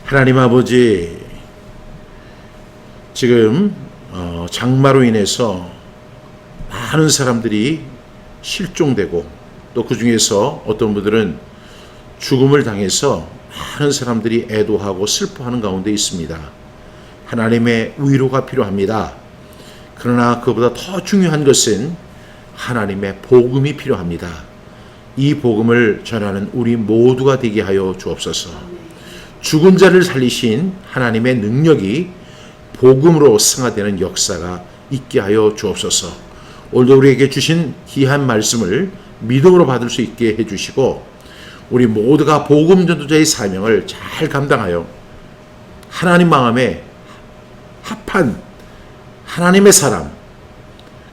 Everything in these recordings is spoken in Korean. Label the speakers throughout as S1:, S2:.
S1: 하나님 아버지, 지금 장마로 인해서 많은 사람들이 실종되고 또 그 중에서 어떤 분들은 죽음을 당해서 많은 사람들이 애도하고 슬퍼하는 가운데 있습니다. 하나님의 위로가 필요합니다. 그러나 그보다 더 중요한 것은 하나님의 복음이 필요합니다. 이 복음을 전하는 우리 모두가 되게 하여 주옵소서. 죽은 자를 살리신 하나님의 능력이 복음으로 승화되는 역사가 있게 하여 주옵소서. 오늘도 우리에게 주신 귀한 말씀을 믿음으로 받을 수 있게 해주시고 우리 모두가 복음 전도자의 사명을 잘 감당하여 하나님 마음에 합한 하나님의 사람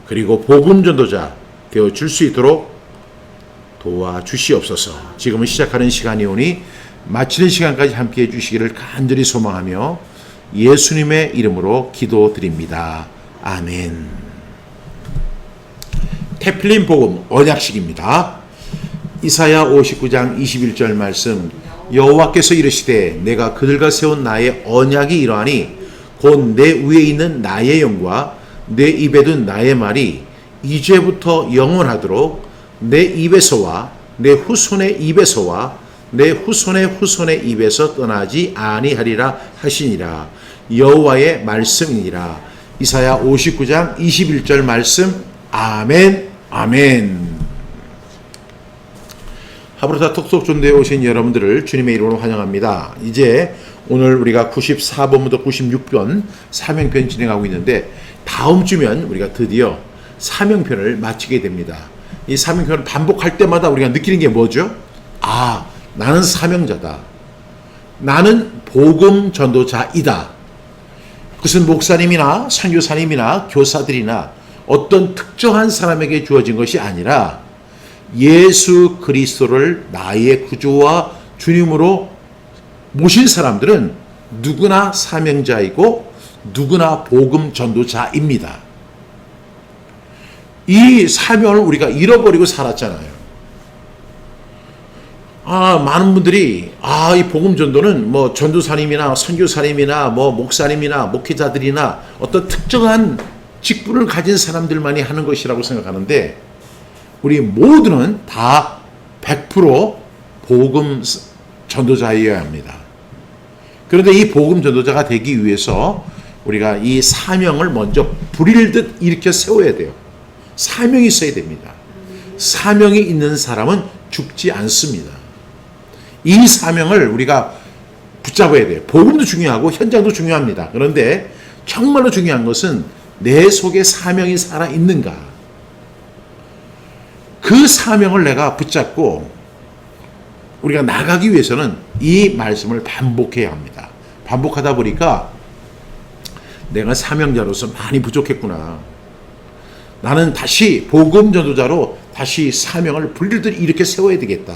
S1: 그리고 복음 전도자 되어 줄 수 있도록 도와주시옵소서. 지금은 시작하는 시간이 오니 마치는 시간까지 함께해 주시기를 간절히 소망하며 예수님의 이름으로 기도드립니다. 아멘. 테필린 복음 언약식입니다. 이사야 59장 21절 말씀, 여호와께서 이르시되 내가 그들과 세운 나의 언약이 이러하니 곧 내 위에 있는 나의 영과 내 입에 둔 나의 말이 이제부터 영원하도록 내 입에서와 내 후손의 입에서와 내 후손의 후손의 입에서 떠나지 아니하리라 하시니라. 여호와의 말씀이니라. 이사야 59장 21절 말씀. 아멘. 아멘. 하브르타 톡톡 존대에 오신 여러분들을 주님의 이름으로 환영합니다. 이제 오늘 우리가 94번부터 96번 사명편 진행하고 있는데 다음 주면 우리가 드디어 사명편을 마치게 됩니다. 이 사명편을 반복할 때마다 우리가 느끼는 게 뭐죠? 아, 나는 사명자다. 나는 복음 전도자이다. 그것은 목사님이나 선교사님이나 교사들이나 어떤 특정한 사람에게 주어진 것이 아니라 예수 그리스도를 나의 구주와 주님으로 모신 사람들은 누구나 사명자이고 누구나 복음 전도자입니다. 이 사명을 우리가 잃어버리고 살았잖아요. 많은 분들이 이 복음 전도는 뭐 전도사님이나 선교사님이나 뭐 목사님이나 목회자들이나 어떤 특정한 직분을 가진 사람들만이 하는 것이라고 생각하는데 우리 모두는 다 100% 복음 전도자이어야 합니다. 그런데 이 복음 전도자가 되기 위해서 우리가 이 사명을 먼저 불일 듯 일으켜 세워야 돼요. 사명이 있어야 됩니다. 사명이 있는 사람은 죽지 않습니다. 이 사명을 우리가 붙잡아야 돼요. 복음도 중요하고 현장도 중요합니다. 그런데 정말로 중요한 것은 내 속에 사명이 살아있는가. 그 사명을 내가 붙잡고 우리가 나가기 위해서는 이 말씀을 반복해야 합니다. 반복하다 보니까 내가 사명자로서 많이 부족했구나. 나는 다시 복음 전도자로 다시 사명을 불릴듯 이렇게 세워야 되겠다.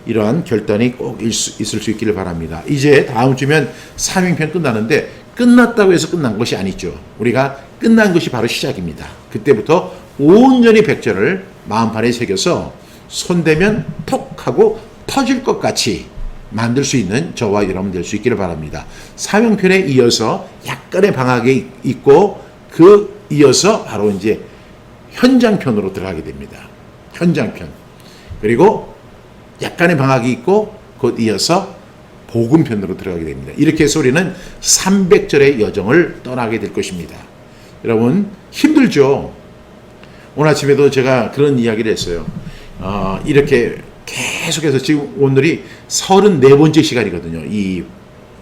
S1: 이러한 결단이 꼭 있을 수 있기를 바랍니다. 이제 다음 주면 사명편 끝나는데 끝났다고 해서 끝난 것이 아니죠. 우리가 끝난 것이 바로 시작입니다. 그때부터 온전히 백전을 마음판에 새겨서 손대면 톡 하고 터질 것 같이 만들 수 있는 저와 여러분 될 수 있기를 바랍니다. 사명편에 이어서 약간의 방학이 있고 그 이어서 바로 이제 현장편으로 들어가게 됩니다. 현장편. 그리고 약간의 방학이 있고 곧 이어서 복음편으로 들어가게 됩니다. 이렇게 해서 우리는 300절의 여정을 떠나게 될 것입니다. 여러분 힘들죠? 오늘 아침에도 제가 그런 이야기를 했어요. 이렇게 계속해서 지금 오늘이 34번째 시간이거든요. 이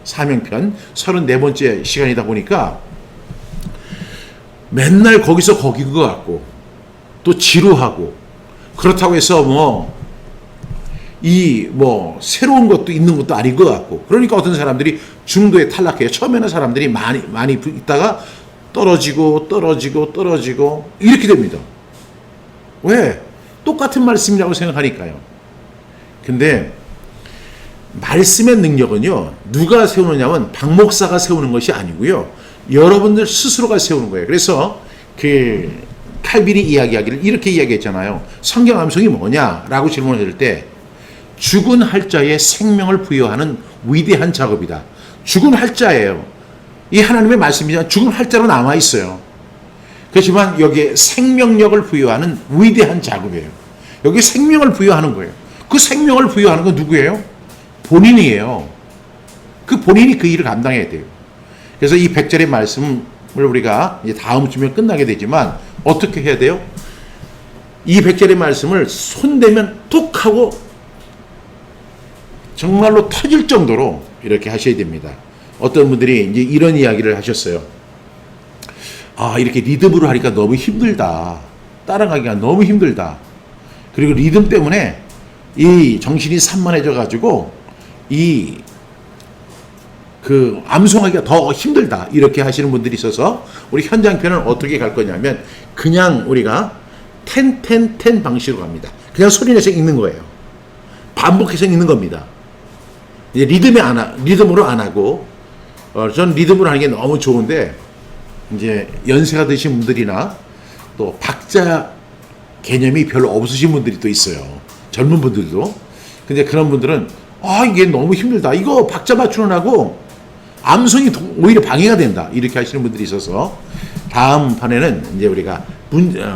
S1: 사명편 34번째 시간이다 보니까 맨날 거기서 거긴 것 같고 또 지루하고 그렇다고 해서 새로운 것도 있는 것도 아닌 것 같고 그러니까 어떤 사람들이 중도에 탈락해요. 처음에는 사람들이 많이 있다가 떨어지고 이렇게 됩니다. 왜? 똑같은 말씀이라고 생각하니까요. 근데 말씀의 능력은요, 누가 세우느냐면 박 목사가 세우는 것이 아니고요, 여러분들 스스로가 세우는 거예요. 그래서 칼빈이 이야기하기를 이렇게 이야기했잖아요. 성경 암송이 뭐냐라고 질문을 했을 때 죽은 할자의 생명을 부여하는 위대한 작업이다. 죽은 활자예요. 이 하나님의 말씀이지만 죽은 활자로 남아 있어요. 그렇지만 여기에 생명력을 부여하는 위대한 작업이에요. 여기 생명을 부여하는 거예요. 그 생명을 부여하는 건 누구예요? 본인이에요. 그 본인이 그 일을 감당해야 돼요. 그래서 이 100절의 말씀을 우리가 이제 다음 주면 끝나게 되지만 어떻게 해야 돼요? 이 100절의 말씀을 손대면 톡 하고 정말로 터질 정도로 이렇게 하셔야 됩니다. 어떤 분들이 이제 이런 이야기를 하셨어요. 아, 이렇게 리듬으로 하니까 너무 힘들다. 따라가기가 너무 힘들다. 그리고 리듬 때문에 이 정신이 산만해져 가지고 암송하기가 더 힘들다. 이렇게 하시는 분들이 있어서 우리 현장편은 어떻게 갈 거냐면 그냥 우리가 10 방식으로 갑니다. 그냥 소리내서 읽는 거예요. 반복해서 읽는 겁니다. 이제 리듬으로 안 하고 전 리듬으로 하는 게 너무 좋은데 이제 연세가 드신 분들이나 또 박자 개념이 별로 없으신 분들이 또 있어요. 젊은 분들도. 근데 그런 분들은 이게 너무 힘들다. 이거 박자 맞추느라고 암송이 오히려 방해가 된다. 이렇게 하시는 분들이 있어서 다음 판에는 이제 우리가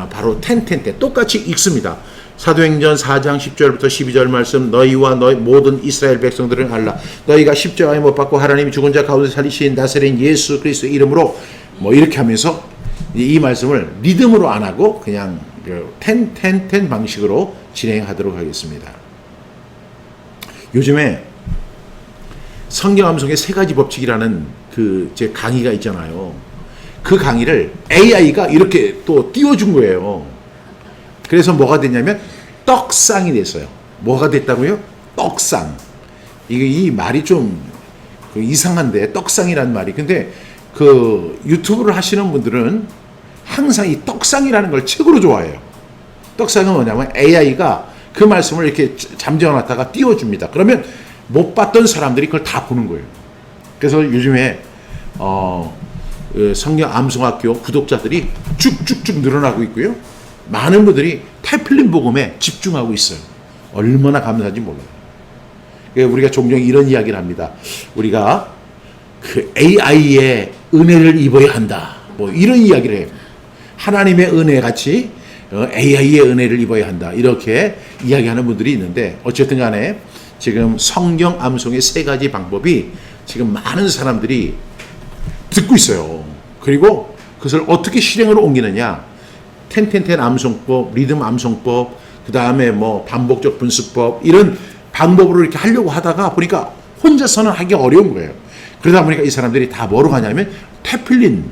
S1: 바로 10 똑같이 읽습니다. 사도행전 4장 10절부터 12절 말씀 너희와 너희 모든 이스라엘 백성들을 알라. 너희가 십자가에 못 박고 하나님이 죽은 자 가운데 살리신 나사렛 예수 그리스도의 이름으로 뭐 이렇게 하면서 이 말씀을 리듬으로 안 하고 그냥 10 방식으로 진행하도록 하겠습니다. 요즘에 성경 암송의 3가지 법칙이라는 제 강의가 있잖아요. 그 강의를 AI가 이렇게 또 띄워준 거예요. 그래서 뭐가 됐냐면 떡상이 됐어요. 뭐가 됐다고요? 떡상. 이 말이 좀 이상한데 떡상이라는 말이. 근데 유튜브를 하시는 분들은 항상 이 떡상이라는 걸 책으로 좋아해요. 떡상은 뭐냐면 AI가 그 말씀을 이렇게 잠재워놨다가 띄워줍니다. 그러면 못 봤던 사람들이 그걸 다 보는 거예요. 그래서 요즘에 성경 암송학교 구독자들이 쭉쭉쭉 늘어나고 있고요. 많은 분들이 태필린 복음에 집중하고 있어요. 얼마나 감사한지 몰라요. 우리가 종종 이런 이야기를 합니다. 우리가 AI의 은혜를 입어야 한다. 뭐 이런 이야기를 해요. 하나님의 은혜 같이 AI의 은혜를 입어야 한다. 이렇게 이야기하는 분들이 있는데 어쨌든 간에 지금 성경 암송의 3가지 방법이 지금 많은 사람들이 듣고 있어요. 그리고 그것을 어떻게 실행으로 옮기느냐. 10 암송법, 리듬 암송법, 그 다음에 뭐 반복적 분수법 이런 방법으로 이렇게 하려고 하다가 보니까 혼자서는 하기 어려운 거예요. 그러다 보니까 이 사람들이 다 뭐로 가냐면 태필린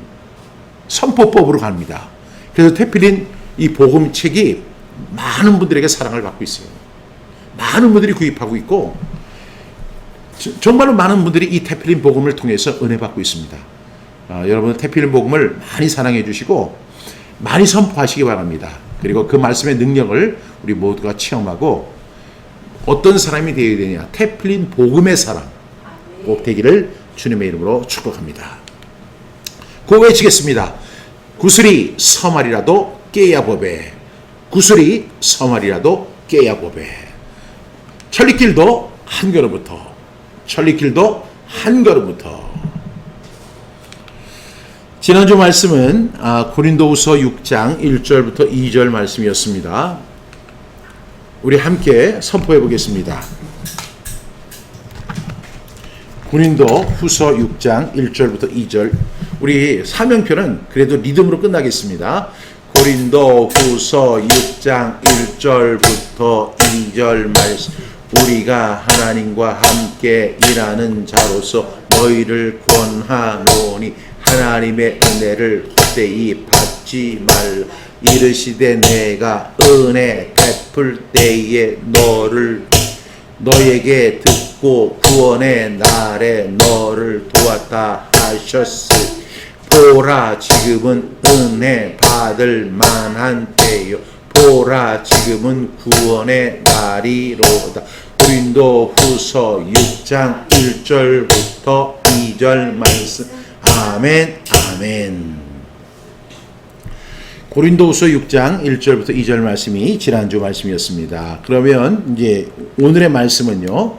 S1: 선포법으로 갑니다. 그래서 태필린 이 복음책이 많은 분들에게 사랑을 받고 있어요. 많은 분들이 구입하고 있고 정말로 많은 분들이 이 태필린 복음을 통해서 은혜 받고 있습니다. 여러분 태필린 복음을 많이 사랑해 주시고 많이 선포하시기 바랍니다. 그리고 그 말씀의 능력을 우리 모두가 체험하고 어떤 사람이 되어야 되냐. 태필린 복음의 사람 꼭 되기를 주님의 이름으로 축복합니다. 고 외치겠습니다. 구슬이 서말이라도 깨야 법에. 구슬이 서말이라도 깨야 법에. 천리길도 한 걸음부터. 천리길도 한 걸음부터. 지난주 말씀은 고린도후서 6장 1절부터 2절 말씀이었습니다. 우리 함께 선포해 보겠습니다. 고린도후서 6장 1절부터 2절. 우리 사명표는 그래도 리듬으로 끝나겠습니다. 고린도후서 6장 1절부터 2절 말씀. 우리가 하나님과 함께 일하는 자로서 너희를 권하노니 하나님의 은혜를 헛되이 받지 말라. 이르시되 내가 은혜 베풀 때에 너에게 듣고 구원의 날에 너를 도왔다 하셨으니 보라 지금은 은혜 받을 만한 때요. 보라 지금은 구원의 날이로다. 고린도후서 6장 1절부터 2절 말씀. 아멘, 아멘. 고린도후서 6장 1절부터 2절 말씀이 지난주 말씀이었습니다. 그러면 이제 오늘의 말씀은요,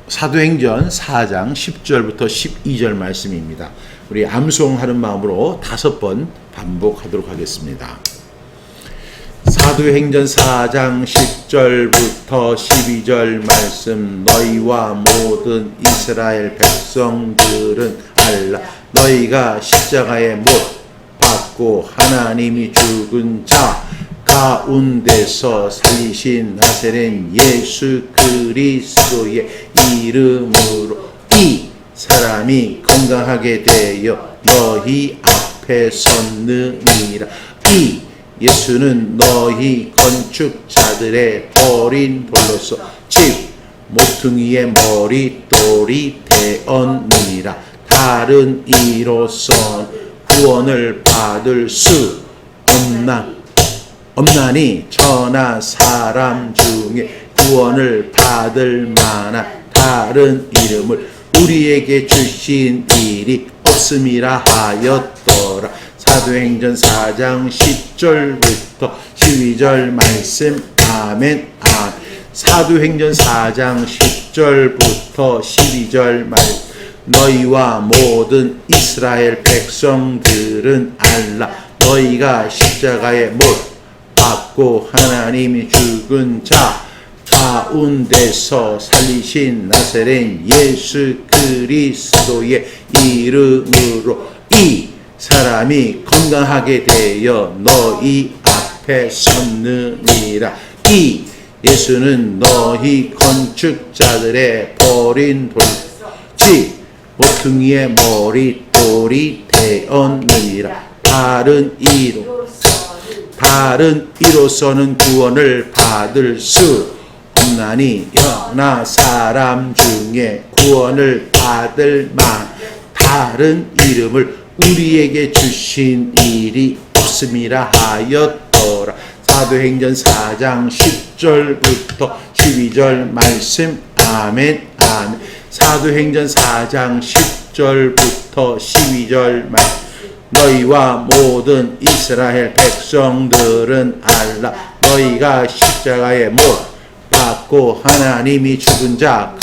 S1: 사도행전 4장 10절부터 12절 말씀입니다. 우리 암송하는 마음으로 5번 반복하도록 하겠습니다. 사도행전 4장 10절부터 12절 말씀. 너희와 모든 이스라엘 백성들은 알라. 너희가 십자가에 못 박고 하나님이 죽은 자 가운데서 살리신 나사렛 예수 그리스도의 이름으로 이 사람이 건강하게 되어 너희 앞에 섰느니라. 이 예수는 너희 건축자들의 버린 돌로서 집 모퉁이의 머릿돌이 되었느니라. 다른 이로선 구원을 받을 수 없나니 천하 사람 중에 구원을 받을 만한 다른 이름을 우리에게 주신 일이 없음이라 하였더라. 사도행전 4장 10절부터 12절 말씀. 아멘. 사도행전 4장 10절부터 12절 말씀. 너희와 모든 이스라엘 백성들은 알라. 너희가 십자가에 못 박고 하나님이 죽은 자 가운데서 살리신 나사렛 예수 그리스도의 이름으로 이 사람이 건강하게 되어 너희 앞에 섰느니라. 이 예수는 너희 건축자들의 버린 돌지 모퉁이의 머릿돌이 되었느니라. 다른 이로서는 구원을 받을 수 없나니 천하 사람 중에 구원을 받을 만 다른 이름을 우리에게 주신 일이 없음이라 하였더라. 사도행전 4장 10절부터 12절 말씀. 아멘. 아멘. 사도행전 4장 10절부터 12절 말씀. 너희와 모든 이스라엘 백성들은 알라. 너희가 십자가에 못 박고 하나님이 죽은 자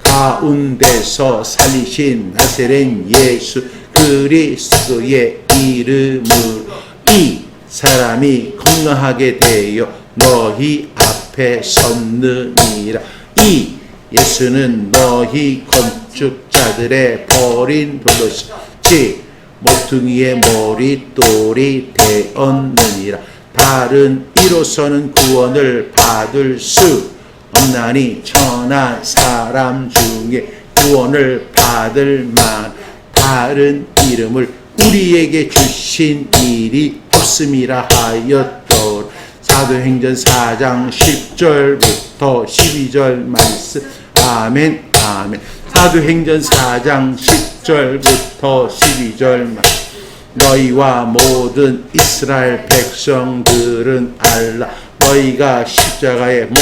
S1: 가운데서 살리신 나사렛 예수 그리스도의 이름으로 이 사람이 건강하게 되어 너희 앞에 섰느니라. 이 예수는 너희 건축자들의 버린 돌로서 집 모퉁이의 머릿돌이 되었느니라. 다른 이로서는 구원을 받을 수 없나니 천하 사람 중에 구원을 받을 만 다른 이름을 우리에게 주신 일이 없음이라 하였더라. 사도행전 4장 10절부터 12절 말씀. 아멘. 아멘. 사도행전 4장 10절부터 12절 말씀. 너희와 모든 이스라엘 백성들은 알라. 너희가 십자가에 못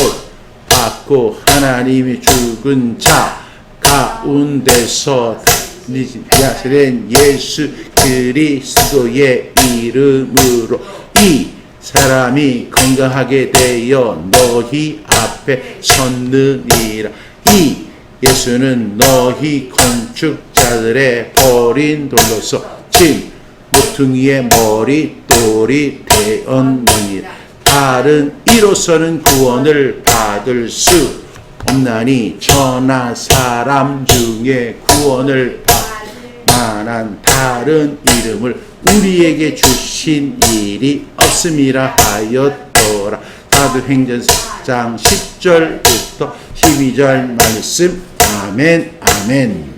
S1: 박고 하나님이 죽은 자 가운데서 나사렛 예수 그리스도의 이름으로 이 사람이 건강하게 되어 너희 앞에 섰느니라. 이 예수는 너희 건축자들의 버린 돌로서 집 모퉁이의 머릿돌이 되었느니라. 다른 이로서는 구원을 받을 수 없나니 천하 사람 중에 구원을 받을 만한 다른 이름을 우리에게 주신 일이 없음이라 하였더라. 사도행전 4장 10절부터 12절 말씀. 아멘. 아멘.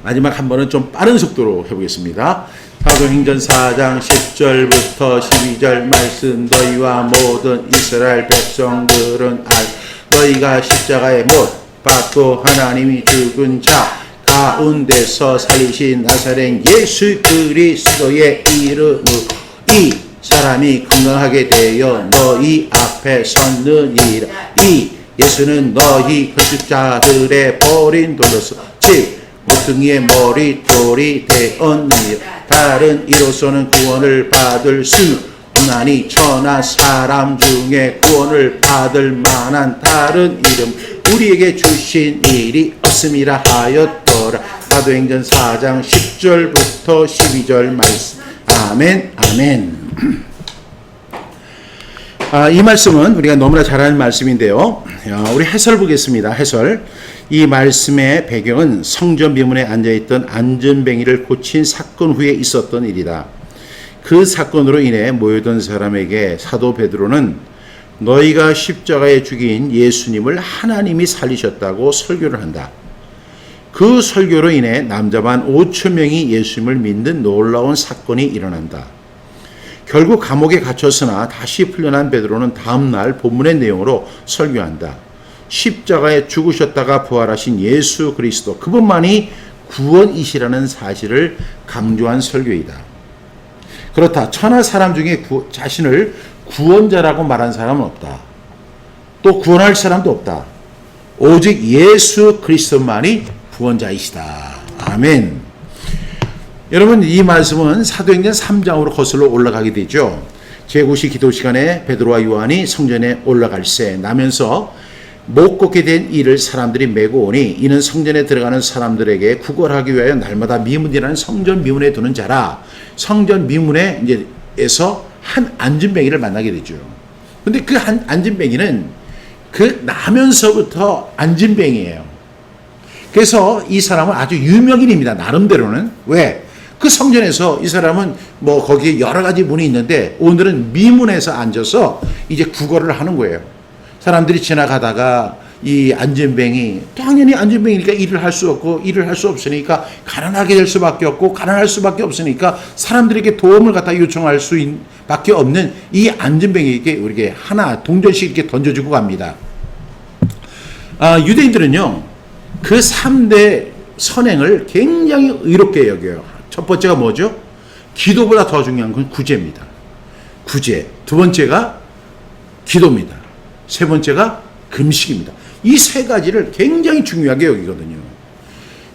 S1: 마지막 한 번은 좀 빠른 속도로 해보겠습니다. 사도행전 4장 10절부터 12절 말씀. 너희와 모든 이스라엘 백성들은 너희가 십자가에 못 박고 하나님이 죽은 자 가운데서 살리신 나사렛 예수 그리스도의 이름으로 이 사람이 건강하게 되어 너희 앞에 섰느니라. 이 예수는 너희 건축자들의 버린 돌로서 집 모퉁이의 머릿돌이 되었느니라. 다른 이로서는 구원을 받을 수 없나니 천하 사람 중에 구원을 받을 만한 다른 이름 우리에게 주신 일이 없음이라 하였더라. 사도행전 4장 10절부터 12절 말씀. 아멘, 아멘. 이 말씀은 우리가 너무나 잘 아는 말씀인데요. 우리 해설 보겠습니다. 해설. 이 말씀의 배경은 성전 비문에 앉아있던 안전뱅이를 고친 사건 후에 있었던 일이다. 그 사건으로 인해 모여든 사람에게 사도 베드로는 너희가 십자가에 죽인 예수님을 하나님이 살리셨다고 설교를 한다. 그 설교로 인해 남자만 5천 명이 예수님을 믿는 놀라운 사건이 일어난다. 결국 감옥에 갇혔으나 다시 풀려난 베드로는 다음날 본문의 내용으로 설교한다. 십자가에 죽으셨다가 부활하신 예수 그리스도, 그분만이 구원이시라는 사실을 강조한 설교이다. 그렇다. 천하 사람 중에 자신을 구원자라고 말한 사람은 없다. 또 구원할 사람도 없다. 오직 예수 그리스도만이 구원자이시다. 아멘. 여러분, 이 말씀은 사도행전 3장으로 거슬러 올라가게 되죠. 제9시 기도 시간에 베드로와 요한이 성전에 올라갈새 나면서 못 걷게 된 이를 사람들이 메고 오니 이는 성전에 들어가는 사람들에게 구걸하기 위하여 날마다 미문이라는 성전 미문에 두는 자라. 성전 미문에 이제에서 한 안진뱅이를 만나게 되죠. 근데 그 한 안진뱅이는 그 나면서부터 안진뱅이에요. 그래서 이 사람은 아주 유명인입니다. 나름대로는. 왜? 그 성전에서 이 사람은 뭐 거기에 여러 가지 문이 있는데 오늘은 미문에서 앉아서 이제 구걸을 하는 거예요. 사람들이 지나가다가 이 안진뱅이, 당연히 안진뱅이니까 일을 할 수 없고 일을 할 수 없으니까 가난하게 될 수밖에 없고 가난할 수밖에 없으니까 사람들에게 도움을 갖다 요청할 수밖에 없는 이 안진뱅이에게 우리에게 하나 동전씩 이렇게 던져주고 갑니다. 유대인들은요, 그 3대 선행을 굉장히 의롭게 여겨요. 첫 번째가 뭐죠? 기도보다 더 중요한 건 구제입니다. 구제. 두 번째가 기도입니다. 세 번째가 금식입니다. 이 세 가지를 굉장히 중요하게 여기거든요.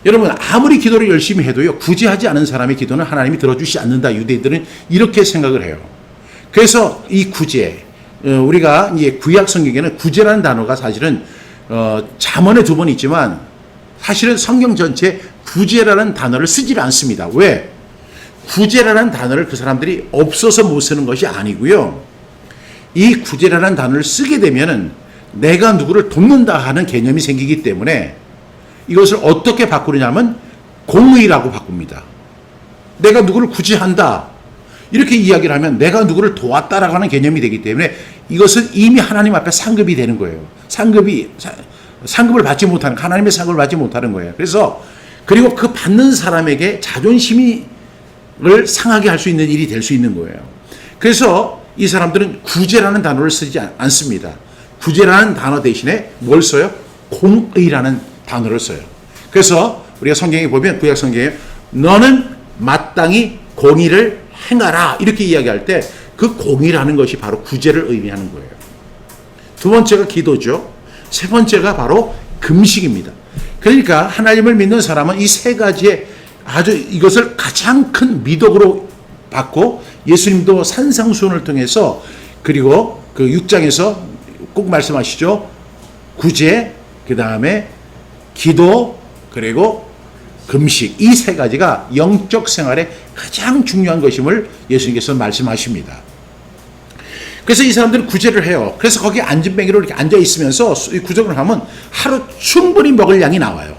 S1: 여러분, 아무리 기도를 열심히 해도요, 구제하지 않은 사람의 기도는 하나님이 들어주시지 않는다. 유대인들은 이렇게 생각을 해요. 그래서 이 구제, 우리가 이제 구약 성경에는 구제라는 단어가 사실은 잠언에 2번 있지만 사실은 성경 전체에 구제라는 단어를 쓰질 않습니다. 왜? 구제라는 단어를 그 사람들이 없어서 못 쓰는 것이 아니고요. 이 구제라는 단어를 쓰게 되면은 내가 누구를 돕는다 하는 개념이 생기기 때문에 이것을 어떻게 바꾸느냐면 공의라고 바꿉니다. 내가 누구를 구제한다. 이렇게 이야기를 하면 내가 누구를 도왔다라고 하는 개념이 되기 때문에 이것은 이미 하나님 앞에 상급이 되는 거예요. 상급을 받지 못하는, 하나님의 상급을 받지 못하는 거예요. 그리고 그 받는 사람에게 자존심을 상하게 할 수 있는 일이 될 수 있는 거예요. 그래서 이 사람들은 구제라는 단어를 쓰지 않습니다. 구제라는 단어 대신에 뭘 써요? 공의라는 단어를 써요. 그래서 우리가 성경에 보면, 구약 성경에 너는 마땅히 공의를 행하라 이렇게 이야기할 때 그 공의라는 것이 바로 구제를 의미하는 거예요. 두 번째가 기도죠. 세 번째가 바로 금식입니다. 그러니까 하나님을 믿는 사람은 이 세 가지에 아주 이것을 가장 큰 미덕으로 받고, 예수님도 산상수훈을 통해서, 그리고 그 6장에서 꼭 말씀하시죠. 구제, 그 다음에 기도, 그리고 금식. 이 세 가지가 영적 생활에 가장 중요한 것임을 예수님께서 말씀하십니다. 그래서 이 사람들은 구제를 해요. 그래서 거기 안진뱅이로 이렇게 앉아 있으면서 구정을 하면 하루 충분히 먹을 양이 나와요.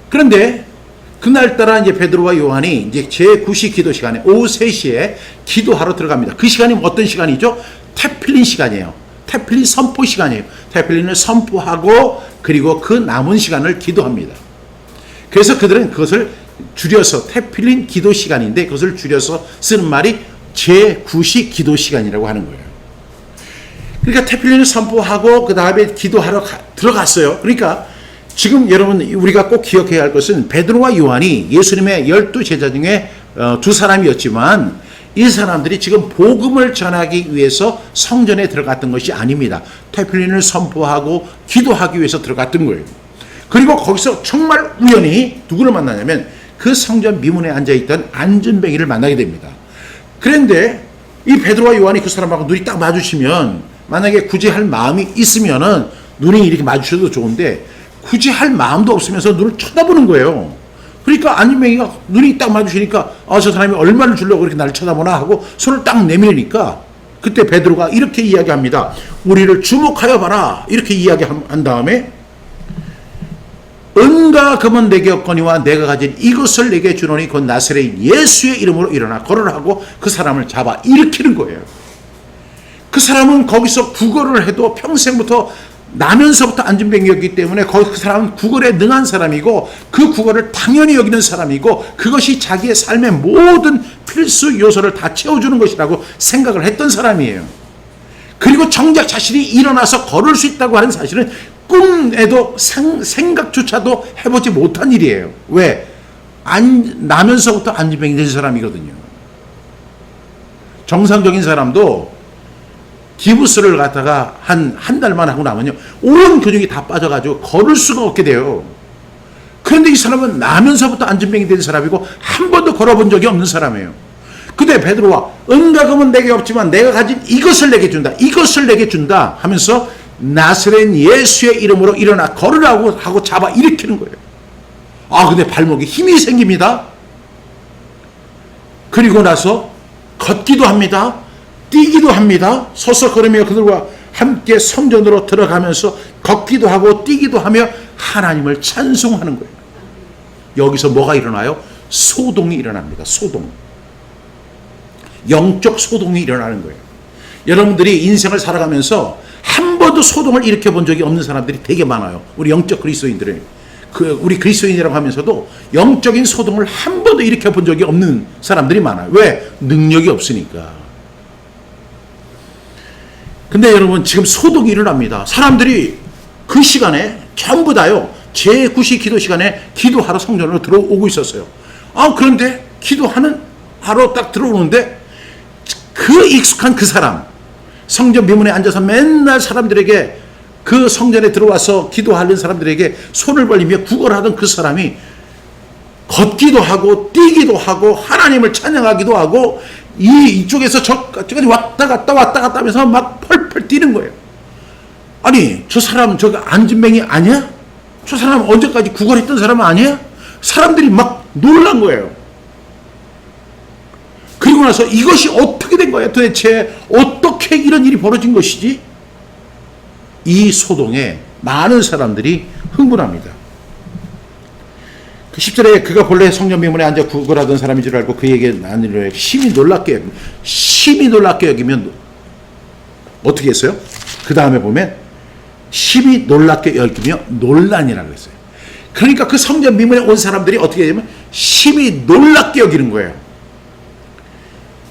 S1: 그런데 그날따라 이제 베드로와 요한이 이제 제9시 기도 시간에 오후 3시에 기도하러 들어갑니다. 그 시간이 어떤 시간이죠? 테필린 시간이에요. 테필린 선포 시간이에요. 테필린을 선포하고 그리고 그 남은 시간을 기도합니다. 그래서 그들은 그것을 줄여서 테필린 기도 시간인데 그것을 줄여서 쓰는 말이 제9시 기도 시간이라고 하는 거예요. 그러니까 테필린을 선포하고 그 다음에 기도하러 들어갔어요. 그러니까 지금 여러분 우리가 꼭 기억해야 할 것은 베드로와 요한이 예수님의 12제자 중에 2사람이었지만 이 사람들이 지금 복음을 전하기 위해서 성전에 들어갔던 것이 아닙니다. 테필린을 선포하고 기도하기 위해서 들어갔던 거예요. 그리고 거기서 정말 우연히 누구를 만나냐면 그 성전 미문에 앉아있던 안진뱅이를 만나게 됩니다. 그런데 이 베드로와 요한이 그 사람하고 눈이 딱 마주치면 만약에 구제할 마음이 있으면은 눈이 이렇게 마주쳐도 좋은데 굳이 할 마음도 없으면서 눈을 쳐다보는 거예요. 그러니까 안진뱅이가 눈이 딱 마주치니까 저 사람이 얼마를 주려고 그렇게 나를 쳐다보나 하고 손을 딱 내밀으니까 그때 베드로가 이렇게 이야기합니다. 우리를 주목하여 봐라. 이렇게 이야기한 다음에 은과 금은 내게 없거니와 내가 가진 이것을 내게 주노니 곧 나사렛 예수의 이름으로 일어나 걸으라 하고 그 사람을 잡아 일으키는 거예요. 그 사람은 거기서 구걸을 해도 평생부터 나면서부터 안진뱅이였기 때문에 그 사람은 구걸에 능한 사람이고 그 구걸을 당연히 여기는 사람이고 그것이 자기의 삶의 모든 필수 요소를 다 채워주는 것이라고 생각을 했던 사람이에요. 그리고 정작 자신이 일어나서 걸을 수 있다고 하는 사실은 꿈에도 생각조차도 해보지 못한 일이에요. 왜? 나면서부터 안진뱅이 된 사람이거든요. 정상적인 사람도 기부스를 갖다가 한 달만 하고 나면요 온 근육이 다 빠져가지고 걸을 수가 없게 돼요. 그런데 이 사람은 나면서부터 안진뱅이 된 사람이고 한 번도 걸어본 적이 없는 사람이에요. 근데 베드로와 은과 금은 내게 없지만 내가 가진 이것을 내게 준다. 이것을 내게 준다 하면서 나사렛 예수의 이름으로 일어나 걸으라고 하고 잡아 일으키는 거예요. 근데 발목에 힘이 생깁니다. 그리고 나서 걷기도 합니다. 뛰기도 합니다. 서서 걸으며 그들과 함께 성전으로 들어가면서 걷기도 하고 뛰기도 하며 하나님을 찬송하는 거예요. 여기서 뭐가 일어나요? 소동이 일어납니다. 소동. 영적 소동이 일어나는 거예요. 여러분들이 인생을 살아가면서 한 번도 소동을 일으켜 본 적이 없는 사람들이 되게 많아요. 우리 영적 그리스도인들은. 우리 그리스도인이라고 하면서도 영적인 소동을 한 번도 일으켜 본 적이 없는 사람들이 많아요. 왜? 능력이 없으니까. 근데 여러분 지금 소동이 일어납니다. 사람들이 그 시간에 전부 다요. 제9시 기도 시간에 기도하러 성전으로 들어오고 있었어요. 그런데 하러 딱 들어오는데 그 익숙한 그 사람 성전 미문에 앉아서 맨날 사람들에게 그 성전에 들어와서 기도하는 사람들에게 손을 벌리며 구걸하던 그 사람이 걷기도 하고 뛰기도 하고 하나님을 찬양하기도 하고 이쪽에서 저까지 왔다 갔다 하면서 막 펄펄 뛰는 거예요. 아니 저 사람 저거 안진뱅이 아니야? 저 사람 언제까지 구걸했던 사람 아니야? 사람들이 막 놀란 거예요. 그리고 나서 이것이 어떻게 된 거야? 도대체 어떻게 이런 일이 벌어진 것이지? 이 소동에 많은 사람들이 흥분합니다. 그 10절에 그가 본래 성전 미문에 앉아 구걸하던 사람인 줄 알고 그에게 나누려 심히 놀랍게 여기면 어떻게 했어요? 그 다음에 보면 심히 놀랍게 여기며 논란이라고 했어요. 그러니까 그 성전 미문에 온 사람들이 어떻게 되냐면 심히 놀랍게 여기는 거예요.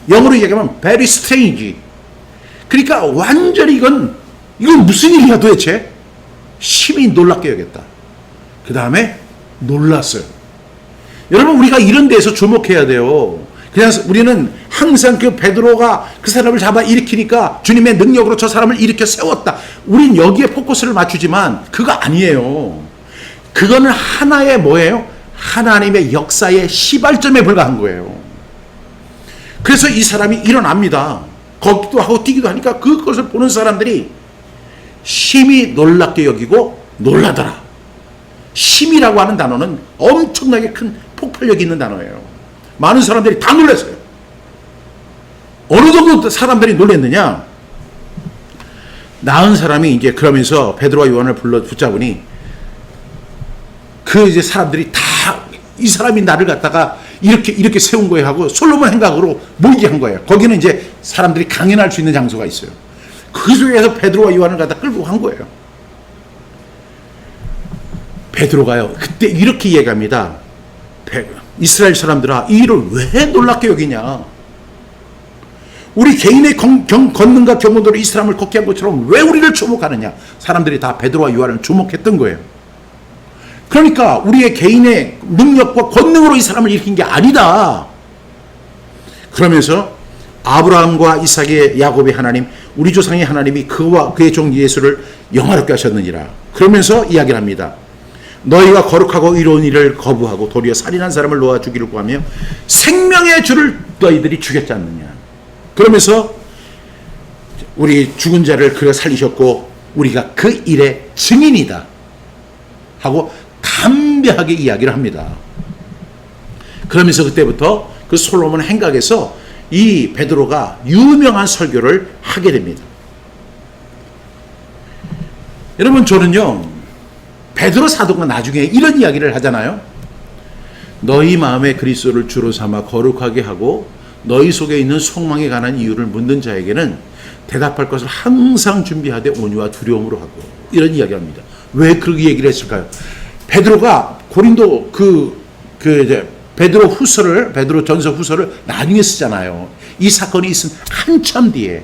S1: 영어로 얘기하면 very strange. 그러니까 완전히 이건 무슨 일이야 도대체? 심히 놀랍게 여겼다. 그 다음에 놀랐어요. 여러분 우리가 이런 데에서 주목해야 돼요. 그냥 우리는 항상 그 베드로가 그 사람을 잡아 일으키니까 주님의 능력으로 저 사람을 일으켜 세웠다. 우린 여기에 포커스를 맞추지만 그거 아니에요. 그거는 하나의 뭐예요? 하나님의 역사의 시발점에 불과한 거예요. 그래서 이 사람이 일어납니다. 걷기도 하고 뛰기도 하니까 그것을 보는 사람들이 심히 놀랍게 여기고 놀라더라. 심이라고 하는 단어는 엄청나게 큰 폭발력이 있는 단어예요. 많은 사람들이 다 놀랐어요. 어느 정도 사람들이 놀랐느냐? 나은 사람이 이제 그러면서 베드로와 요한을 불러 붙잡으니 그 이제 사람들이 다 이 사람이 나를 갖다가 이렇게 세운 거예요 하고 솔로몬 행각으로 모이게 한 거예요. 거기는 이제 사람들이 강연할 수 있는 장소가 있어요. 그 속에서 베드로와 요한을 갖다 끌고 간 거예요. 베드로가요 그때 이렇게 얘기합니다. 이스라엘 사람들아 이 일을 왜 놀랍게 여기냐? 우리 개인의 권능과 경건으로 이 사람을 걷게 한 것처럼 왜 우리를 주목하느냐? 사람들이 다 베드로와 요한을 주목했던 거예요. 그러니까 우리의 개인의 능력과 권능으로 이 사람을 일으킨 게 아니다. 그러면서 아브라함과 이삭의 야곱의 하나님 우리 조상의 하나님이 그와 그의 종 예수를 영화롭게 하셨느니라. 그러면서 이야기를 합니다. 너희가 거룩하고 의로운 일을 거부하고 도리어 살인한 사람을 놓아 죽이려고 하며 생명의 주를 너희들이 죽였지 않느냐. 그러면서 우리 죽은 자를 그가 살리셨고 우리가 그 일의 증인이다 하고 담대하게 이야기를 합니다. 그러면서 그때부터 그 솔로몬 행각에서 이 베드로가 유명한 설교를 하게 됩니다. 여러분, 저는요, 베드로 사도가 나중에 이런 이야기를 하잖아요. 너희 마음에 그리스도를 주로 삼아 거룩하게 하고 너희 속에 있는 속망에 관한 이유를 묻는 자에게는 대답할 것을 항상 준비하되 온유와 두려움으로 하고, 이런 이야기합니다. 왜 그렇게 얘기를 했을까요? 베드로가 고린도 베드로 후서를, 베드로 전서 후서를 나중에 쓰잖아요. 이 사건이 있은 한참 뒤에.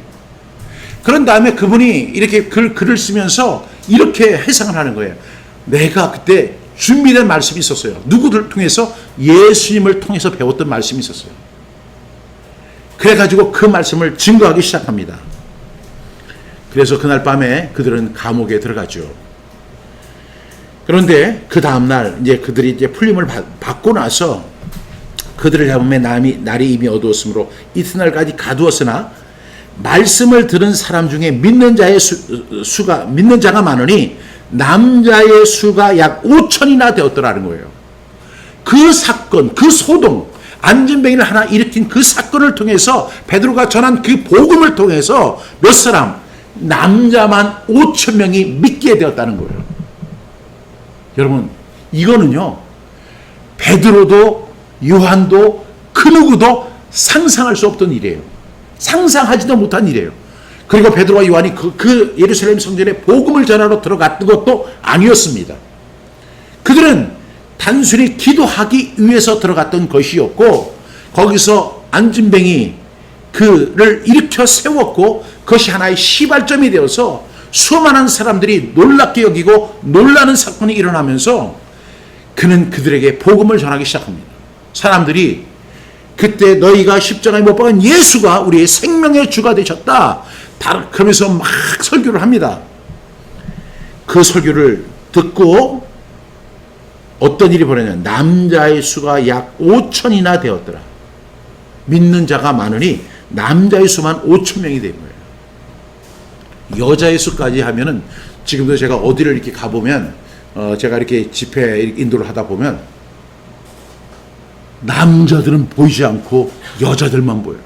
S1: 그런 다음에 그분이 이렇게 글을 쓰면서 이렇게 해석을 하는 거예요. 내가 그때 준비된 말씀이 있었어요. 누구를 통해서? 예수님을 통해서 배웠던 말씀이 있었어요. 그래가지고 그 말씀을 증거하기 시작합니다. 그래서 그날 밤에 그들은 감옥에 들어가죠. 그런데 그 다음날 이제 그들이 이제 풀림을 받고 나서 그들을 잡음에 날이 이미 어두웠으므로 이튿날까지 가두었으나 말씀을 들은 사람 중에 믿는 자가 많으니 남자의 수가 약 5천이나 되었더라는 거예요. 그 사건, 그 소동, 안전뱅이를 하나 일으킨 그 사건을 통해서 베드로가 전한 그 복음을 통해서 몇 사람? 남자만 5천 명이 믿게 되었다는 거예요. 여러분, 이거는요, 베드로도 요한도 그 누구도 상상할 수 없던 일이에요. 상상하지도 못한 일이에요. 그리고 베드로와 요한이 그 예루살렘 성전에 복음을 전하러 들어갔던 것도 아니었습니다. 그들은 단순히 기도하기 위해서 들어갔던 것이었고, 거기서 안진뱅이 그를 일으켜 세웠고, 그것이 하나의 시발점이 되어서 수많은 사람들이 놀랍게 여기고 놀라는 사건이 일어나면서 그는 그들에게 복음을 전하기 시작합니다. 사람들이 그때 너희가 십자가에 못 박은 예수가 우리의 생명의 주가 되셨다, 그러면서 막 설교를 합니다. 그 설교를 듣고 어떤 일이 벌어졌냐. 남자의 수가 약 5천이나 되었더라. 믿는 자가 많으니 남자의 수만 5천 명이 된 거예요. 여자의 수까지 하면은, 지금도 제가 어디를 이렇게 가보면, 제가 이렇게 집회 인도를 하다 보면 남자들은 보이지 않고 여자들만 보여요.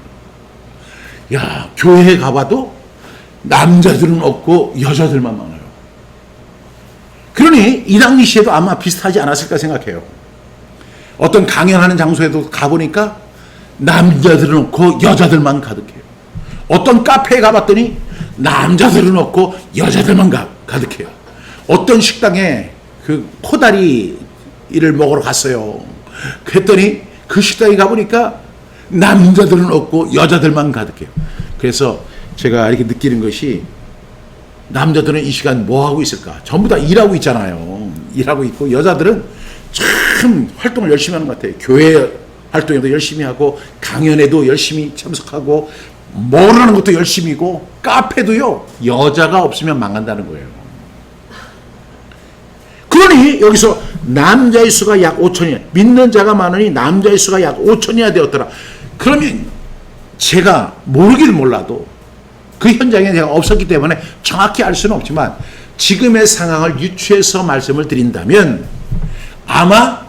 S1: 야, 교회에 가봐도 남자들은 없고 여자들만 많아요. 그러니 이 당시에도 아마 비슷하지 않았을까 생각해요. 어떤 강연하는 장소에도 가보니까 남자들은 없고 여자들만 가득해요. 어떤 카페에 가봤더니 남자들은 없고 여자들만 가득해요. 어떤 식당에 그 코다리를 먹으러 갔어요. 그랬더니 그 식당에 가보니까 남자들은 없고 여자들만 가득해요. 그래서 제가 이렇게 느끼는 것이, 남자들은 이 시간 뭐 하고 있을까? 전부 다 일하고 있잖아요. 일하고 있고, 여자들은 참 활동을 열심히 하는 것 같아요. 교회 활동에도 열심히 하고, 강연에도 열심히 참석하고, 모르는 것도 열심히고, 카페도요, 여자가 없으면 망한다는 거예요. 그러니 여기서 남자의 수가 약 5천이야. 믿는 자가 많으니 남자의 수가 약 5천이나 되었더라. 그러면 제가 모르긴 몰라도 그 현장에 제가 없었기 때문에 정확히 알 수는 없지만, 지금의 상황을 유추해서 말씀을 드린다면 아마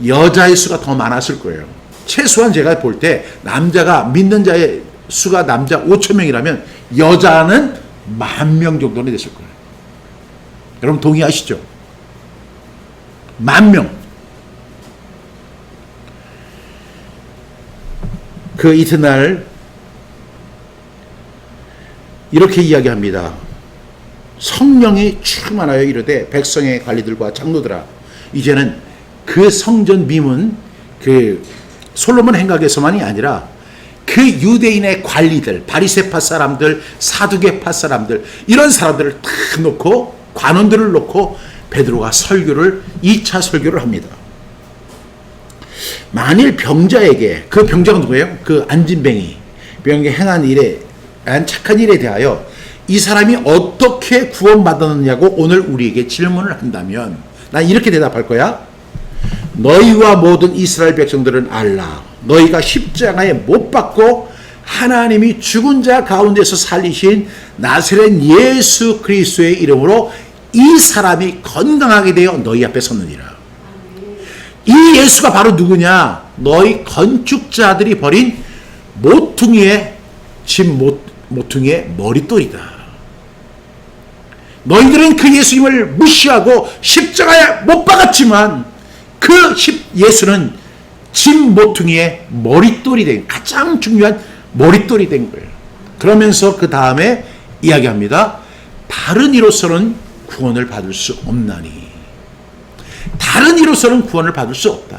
S1: 여자의 수가 더 많았을 거예요. 최소한 제가 볼 때 남자가, 믿는 자의 수가 남자 5천 명이라면 여자는 10,000명 정도는 됐을 거예요. 여러분 동의하시죠? 10,000명. 그 이튿날 이렇게 이야기합니다. 성령이 충만하여 이르되 백성의 관리들과 장로들아, 이제는 그 성전 미문, 그 솔로몬 행각에서만이 아니라 그 유대인의 관리들, 바리새파 사람들, 사두개파 사람들, 이런 사람들을 다 놓고, 관원들을 놓고 베드로가 2차 설교를 합니다. 만일 병자에게, 그 병자가 누구예요? 그 안진뱅이, 병에 행한 착한 일에 대하여 이 사람이 어떻게 구원받았느냐고 오늘 우리에게 질문을 한다면, 난 이렇게 대답할 거야. 너희와 모든 이스라엘 백성들은 알라. 너희가 십자가에 못 박고 하나님이 죽은 자 가운데서 살리신 나사렛 예수 그리스도의 이름으로 이 사람이 건강하게 되어 너희 앞에 섰느니라. 이 예수가 바로 누구냐? 너희 건축자들이 버린 모퉁이의 모퉁이의 머릿돌이다. 너희들은 그 예수님을 무시하고 십자가에 못 박았지만 그 예수는 진 모퉁이의 머릿돌이 된, 가장 중요한 머릿돌이 된 거예요. 그러면서 그 다음에 이야기합니다. 다른 이로서는 구원을 받을 수 없나니. 다른 이로서는 구원을 받을 수 없다.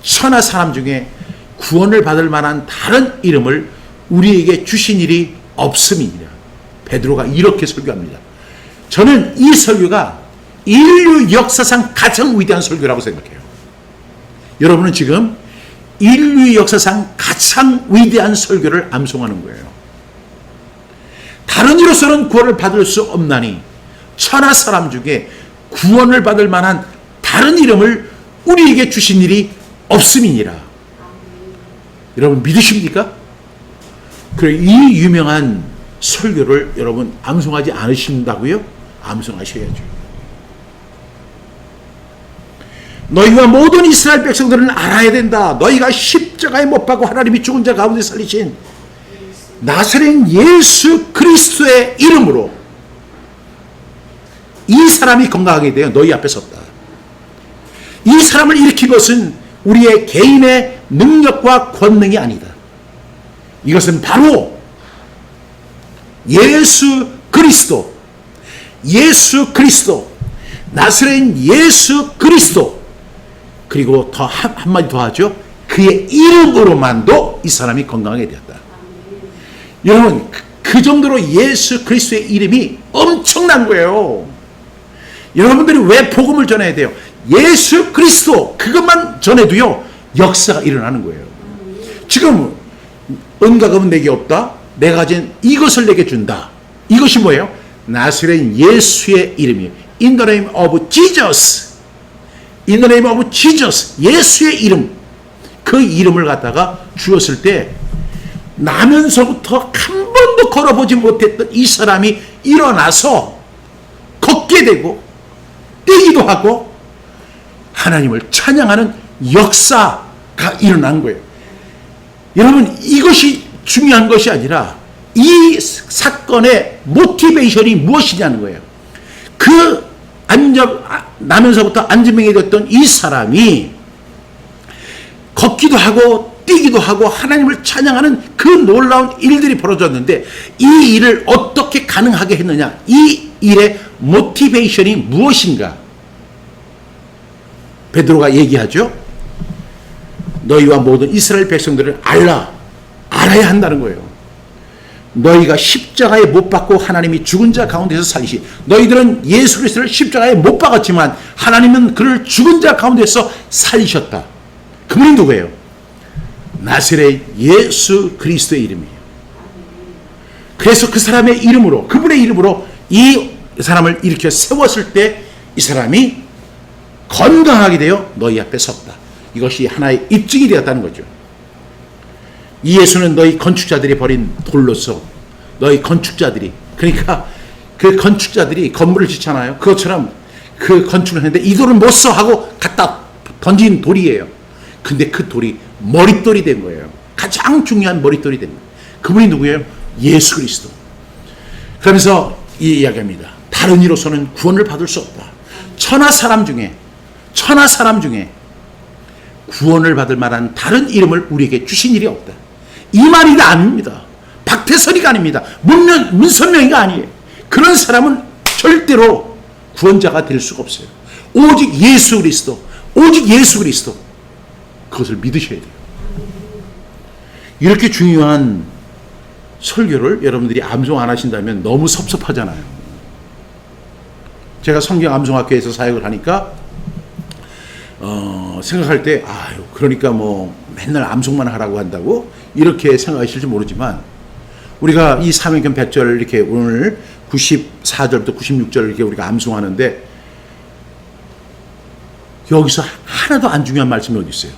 S1: 천하 사람 중에 구원을 받을 만한 다른 이름을 우리에게 주신 일이 없음이니라. 베드로가 이렇게 설교합니다. 저는 이 설교가 인류 역사상 가장 위대한 설교라고 생각해요. 여러분은 지금 인류 역사상 가장 위대한 설교를 암송하는 거예요. 다른 이로서는 구원을 받을 수 없나니 천하 사람 중에 구원을 받을 만한 다른 이름을 우리에게 주신 일이 없음이니라. 여러분 믿으십니까? 그래, 이 유명한 설교를 여러분 암송하지 않으신다고요? 암송하셔야죠. 너희와 모든 이스라엘 백성들은 알아야 된다. 너희가 십자가에 못 박고 하나님이 죽은 자 가운데 살리신 나사렛 예수 그리스도의 이름으로 이 사람이 건강하게 되어 너희 앞에 섰다. 이 사람을 일으킨 것은 우리의 개인의 능력과 권능이 아니다. 이것은 바로 예수 그리스도, 나사렛 예수 그리스도, 그리고 더 한마디 더 하죠. 그의 이름으로만도 이 사람이 건강하게 되었다. 여러분, 그 정도로 예수 그리스도의 이름이 엄청난 거예요. 여러분들이 왜 복음을 전해야 돼요? 예수 그리스도 그것만 전해도요 역사가 일어나는 거예요. 지금 은과 금은 내게 없다. 내가 가진 이것을 내게 준다. 이것이 뭐예요? 나사렛 예수의 이름이에요. In the name of Jesus. In the name of Jesus. 예수의 이름. 그 이름을 갖다가 주었을 때 나면서부터 한 번도 걸어보지 못했던 이 사람이 일어나서 걷게 되고 뛰기도 하고 하나님을 찬양하는 역사가 일어난 거예요. 여러분, 이것이 중요한 것이 아니라 이 사건의 모티베이션이 무엇이냐는 거예요. 그 나면서부터 안진병이 됐던 이 사람이 걷기도 하고 뛰기도 하고 하나님을 찬양하는 그 놀라운 일들이 벌어졌는데 이 일을 어떻게 가능하게 했느냐? 이 일의 모티베이션이 무엇인가? 베드로가 얘기하죠. 너희와 모든 이스라엘 백성들을 알아야 한다는 거예요. 너희가 십자가에 못 박고 하나님이 죽은 자 가운데서 살리시. 너희들은 예수 그리스도를 십자가에 못 박았지만 하나님은 그를 죽은 자 가운데서 살리셨다. 그분이 누구예요? 나사렛 예수 그리스도의 이름이에요. 그래서 그 사람의 이름으로, 그분의 이름으로 이 사람을 일으켜 세웠을 때 이 사람이 건강하게 되어 너희 앞에 섰다. 이것이 하나의 입증이 되었다는 거죠. 이 예수는 너희 건축자들이 버린 돌로서 너희 건축자들이, 그러니까 그 건축자들이 건물을 짓잖아요. 그것처럼 그 건축을 했는데 이 돌은 못 써 하고 갖다 던진 돌이에요. 근데 그 돌이 머릿돌이 된 거예요. 가장 중요한 머릿돌이 된 거예요. 그분이 누구예요? 예수 그리스도. 그러면서 이 이야기합니다. 다른 이로서는 구원을 받을 수 없다. 천하 사람 중에 구원을 받을 만한 다른 이름을 우리에게 주신 일이 없다. 이 말이 다 아닙니다. 박태선이가 아닙니다. 문선명이가 아니에요. 그런 사람은 절대로 구원자가 될 수가 없어요. 오직 예수 그리스도, 그것을 믿으셔야 돼요. 이렇게 중요한 설교를 여러분들이 암송 안 하신다면 너무 섭섭하잖아요. 제가 성경 암송학교에서 사역을 하니까 생각할 때 그러니까 뭐 맨날 암송만 하라고 한다고 이렇게 생각하실지 모르지만 우리가 이 사명편 100절 이렇게 오늘 94절부터 96절 이렇게 우리가 암송하는데 여기서 하나도 안 중요한 말씀이 어디 있어요?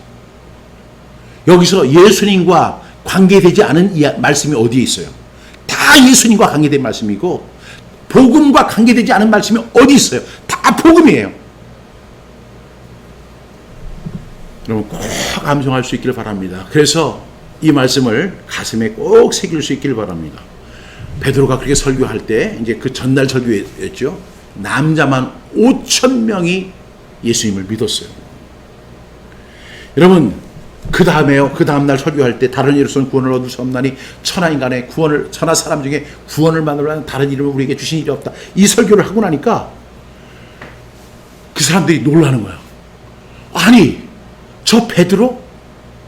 S1: 여기서 예수님과 관계되지 않은 말씀이 어디에 있어요? 다 예수님과 관계된 말씀이고 복음과 관계되지 않은 말씀이 어디 있어요? 다 복음이에요. 여러분 꼭 암송할 수 있기를 바랍니다. 그래서 이 말씀을 가슴에 꼭 새길 수 있기를 바랍니다. 베드로가 그렇게 설교할 때 이제 그 전날 설교였죠. 남자만 5,000명이 예수님을 믿었어요. 여러분 그 다음에요. 그 다음날 설교할 때 다른 이로서는 구원을 얻을 수 없나니 천하 인간의 구원을 천하 사람 중에 구원을 만들라는 다른 이름을 우리에게 주신 일이 없다. 이 설교를 하고 나니까 그 사람들이 놀라는 거야. 아니 저 베드로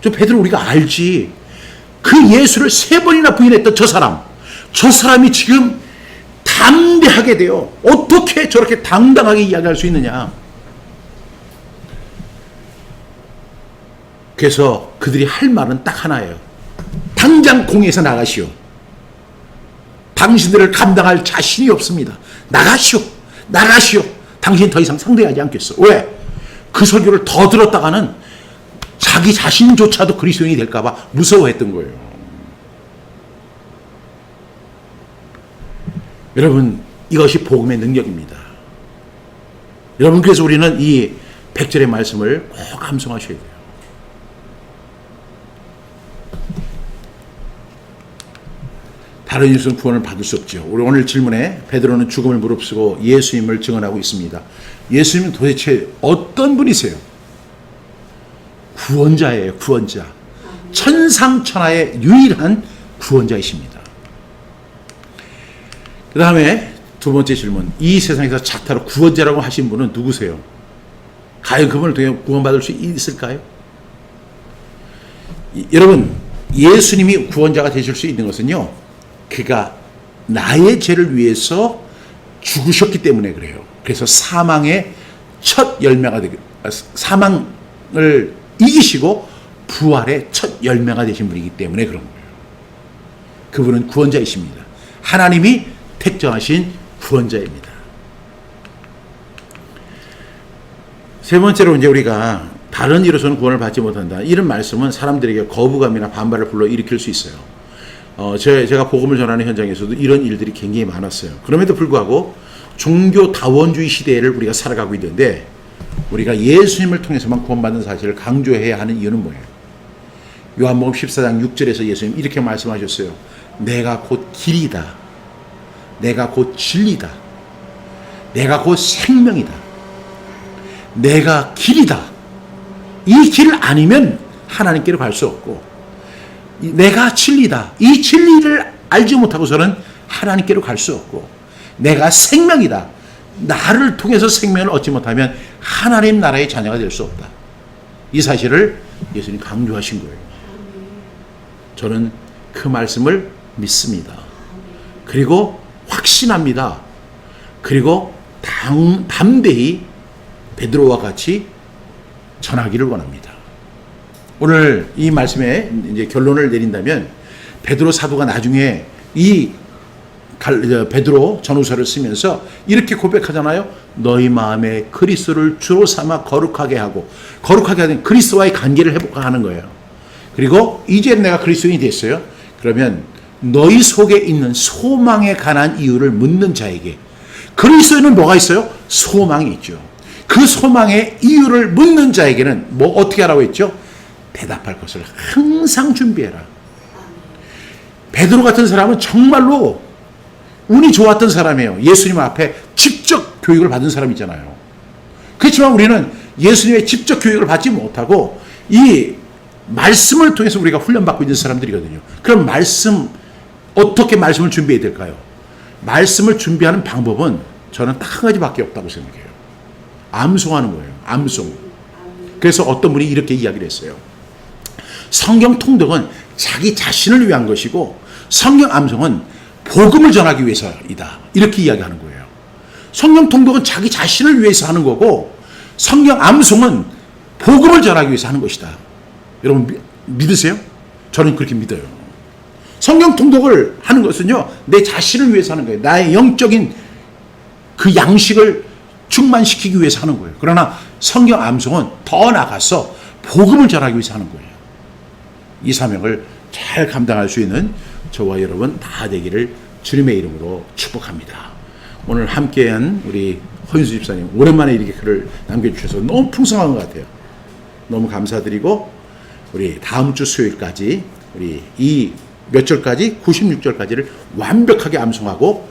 S1: 우리가 알지. 그 예수를 3번이나 부인했던 저 사람이 지금 담대하게 돼요. 어떻게 저렇게 당당하게 이야기할 수 있느냐. 그래서 그들이 할 말은 딱 하나예요. 당장 공회에서 나가시오. 당신들을 감당할 자신이 없습니다. 나가시오. 당신 더 이상 상대하지 않겠어. 왜? 그 설교를 더 들었다가는 자기 자신조차도 그리스도인이 될까봐 무서워했던 거예요. 여러분 이것이 복음의 능력입니다. 여러분 그래서 우리는 이 100절의 말씀을 꼭 암송하셔야 돼요. 다른 이웃은 구원을 받을 수 없죠. 우리 오늘 질문에 베드로는 죽음을 무릅쓰고 예수님을 증언하고 있습니다. 예수님은 도대체 어떤 분이세요? 구원자예요. 구원자. 천상천하의 유일한 구원자이십니다. 그 다음에 두 번째 질문. 이 세상에서 자타로 구원자라고 하신 분은 누구세요? 과연 그분을 통해 구원받을 수 있을까요? 여러분 예수님이 구원자가 되실 수 있는 것은요. 그가 나의 죄를 위해서 죽으셨기 때문에 그래요. 그래서 사망의 첫 열매가 사망을 이기시고 부활의 첫 열매가 되신 분이기 때문에 그런 거예요. 그분은 구원자이십니다. 하나님이 택정하신 구원자입니다. 세 번째로 이제 우리가 다른 이로서는 구원을 받지 못한다. 이런 말씀은 사람들에게 거부감이나 반발을 불러일으킬 수 있어요. 제가 복음을 전하는 현장에서도 이런 일들이 굉장히 많았어요. 그럼에도 불구하고 종교 다원주의 시대를 우리가 살아가고 있는데 우리가 예수님을 통해서만 구원받는 사실을 강조해야 하는 이유는 뭐예요? 요한복음 14장 6절에서 예수님 이렇게 말씀하셨어요. 내가 곧 길이다. 내가 곧 진리다. 내가 곧 생명이다. 내가 길이다. 이 길 아니면 하나님께로 갈 수 없고 내가 진리다. 이 진리를 알지 못하고서는 하나님께로 갈 수 없고 내가 생명이다. 나를 통해서 생명을 얻지 못하면 하나님 나라의 자녀가 될 수 없다. 이 사실을 예수님 강조하신 거예요. 저는 그 말씀을 믿습니다. 그리고 확신합니다. 그리고 담대히 베드로와 같이 전하기를 원합니다. 오늘 이 말씀에 이제 결론을 내린다면 베드로 사도가 나중에 이 베드로 전후서를 쓰면서 이렇게 고백하잖아요. 너희 마음에 그리스도를 주로 삼아 거룩하게 하는 그리스도와의 관계를 회복하는 거예요. 그리고 이제 내가 그리스도인이 됐어요. 그러면 너희 속에 있는 소망에 관한 이유를 묻는 자에게 그리스도에는 뭐가 있어요? 소망이 있죠. 그 소망의 이유를 묻는 자에게는 뭐 어떻게 하라고 했죠? 대답할 것을 항상 준비해라. 베드로 같은 사람은 정말로 운이 좋았던 사람이에요. 예수님 앞에 직접 교육을 받은 사람이잖아요. 그렇지만 우리는 예수님의 직접 교육을 받지 못하고 이 말씀을 통해서 우리가 훈련받고 있는 사람들이거든요. 그럼 어떻게 말씀을 준비해야 될까요? 말씀을 준비하는 방법은 저는 딱 한 가지밖에 없다고 생각해요. 암송하는 거예요. 암송. 그래서 어떤 분이 이렇게 이야기를 했어요. 성경 통독은 자기 자신을 위한 것이고 성경 암송은 복음을 전하기 위해서이다. 이렇게 이야기하는 거예요. 성경 통독은 자기 자신을 위해서 하는 거고 성경 암송은 복음을 전하기 위해서 하는 것이다. 여러분 믿으세요? 저는 그렇게 믿어요. 성경 통독을 하는 것은요. 내 자신을 위해서 하는 거예요. 나의 영적인 그 양식을 충만시키기 위해서 하는 거예요. 그러나 성경 암송은 더 나아가서 복음을 전하기 위해서 하는 거예요. 이 사명을 잘 감당할 수 있는 저와 여러분 다 되기를 주님의 이름으로 축복합니다. 오늘 함께한 우리 허윤수 집사님 오랜만에 이렇게 글을 남겨주셔서 너무 풍성한 것 같아요. 너무 감사드리고 우리 다음 주 수요일까지 우리 이 몇 절까지 96절까지를 완벽하게 암송하고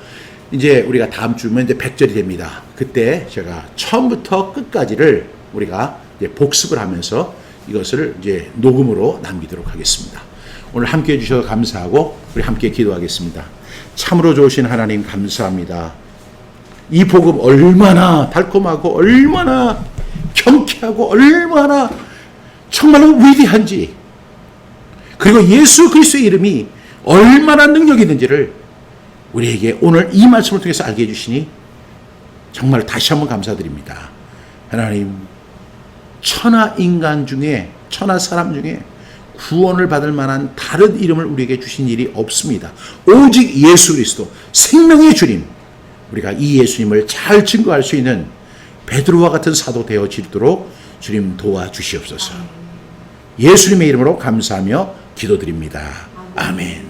S1: 이제 우리가 다음 주면 이제 100절이 됩니다. 그때 제가 처음부터 끝까지를 우리가 이제 복습을 하면서 이것을 이제 녹음으로 남기도록 하겠습니다. 오늘 함께 해주셔서 감사하고 우리 함께 기도하겠습니다. 참으로 좋으신 하나님 감사합니다. 이 복음 얼마나 달콤하고 얼마나 경쾌하고 얼마나 정말로 위대한지, 그리고 예수 그리스도의 이름이 얼마나 능력이 있는지를 우리에게 오늘 이 말씀을 통해서 알게 해주시니 정말 다시 한번 감사드립니다. 하나님, 천하 인간 중에, 천하 사람 중에 구원을 받을 만한 다른 이름을 우리에게 주신 일이 없습니다. 오직 예수 그리스도, 생명의 주님, 우리가 이 예수님을 잘 증거할 수 있는 베드로와 같은 사도 되어지도록 주님 도와주시옵소서. 예수님의 이름으로 감사하며 기도드립니다. 아멘.